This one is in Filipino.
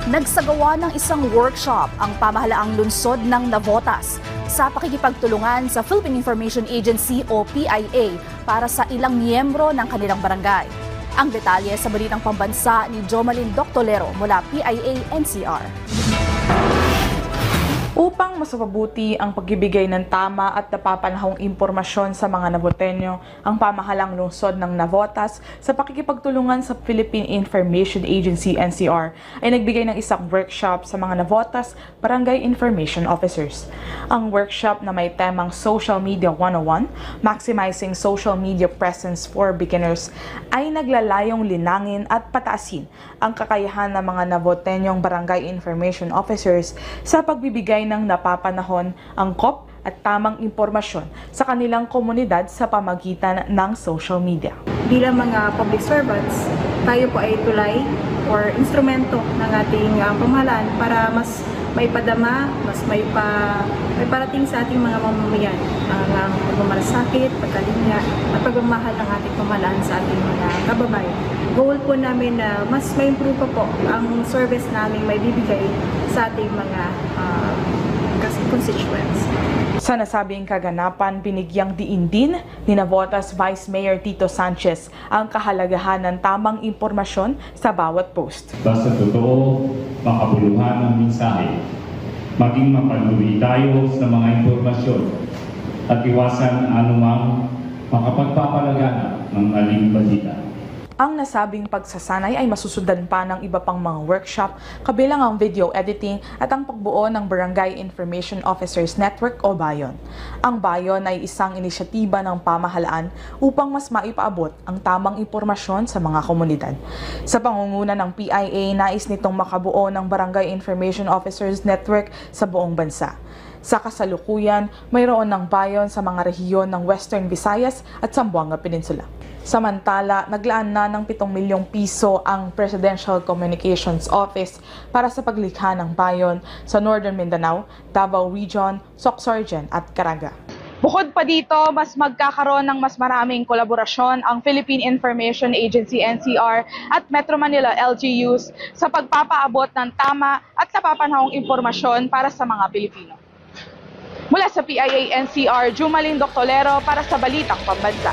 Nagsagawa ng isang workshop ang pamahalaang lungsod ng Navotas sa pakikipagtulungan sa Philippine Information Agency o PIA para sa ilang miyembro ng kanilang barangay. Ang detalye sa balitang pambansa ni Jomalyn Doctolero mula PIA-NCR. Upang mas mapabuti ang pagbibigay ng tama at napapanahong impormasyon sa mga Navoteño, ang pamahalang lungsod ng Navotas sa pakikipagtulungan sa Philippine Information Agency NCR ay nagbigay ng isang workshop sa mga Navotas Barangay Information Officers. Ang workshop na may temang Social Media 101, Maximizing Social Media Presence for Beginners, ay naglalayong linangin at pataasin ang kakayahan ng mga Navoteñong Barangay Information Officers sa pagbibigay ng napapanahon, angkop at tamang impormasyon sa kanilang komunidad sa pamagitan ng social media. Bilang mga public servants, tayo po ay tulay or instrumento ng ating pamahalaan para mas may padama, mas may parating sa ating mga mamamayan ang pagmamalasakit, pagkalinga at pagmamahal ng ating pamahalaan sa ating mga kababayan. Goal po namin na mas ma-improve pa po ang service namin may bibigay sa ating mga constituents. Sa nasabing kaganapan, binigyang diin din ni Navotas Vice Mayor Tito Sanchez ang kahalagahan ng tamang impormasyon sa bawat post. Basta totoo, makabuluhan ang mensahe, maging mapanuri tayo sa mga impormasyon at iwasan anumang makapagpapalagana ng maling balita. Ang nasabing pagsasanay ay masusundan pa ng iba pang mga workshop kabilang ang video editing at ang pagbuo ng Barangay Information Officers Network o BAYON. Ang BAYON ay isang inisyatiba ng pamahalaan upang mas maipaabot ang tamang impormasyon sa mga komunidad. Sa pangunguna ng PIA, nais nitong makabuo ng Barangay Information Officers Network sa buong bansa. Sa kasalukuyan, mayroon ng BAYON sa mga rehiyon ng Western Visayas at Zamboanga Peninsula. Samantala, naglaan na ng 7 milyong piso ang Presidential Communications Office para sa paglikha ng BAYON sa Northern Mindanao, Davao Region, Sorsogon at Caraga. Bukod pa dito, mas magkakaroon ng mas maraming kolaborasyon ang Philippine Information Agency NCR at Metro Manila LGUs sa pagpapaabot ng tama at napapanahong impormasyon para sa mga Pilipino. Mula sa PIA-NCR, Jomalyn Doctolero para sa Balitang Pambansa.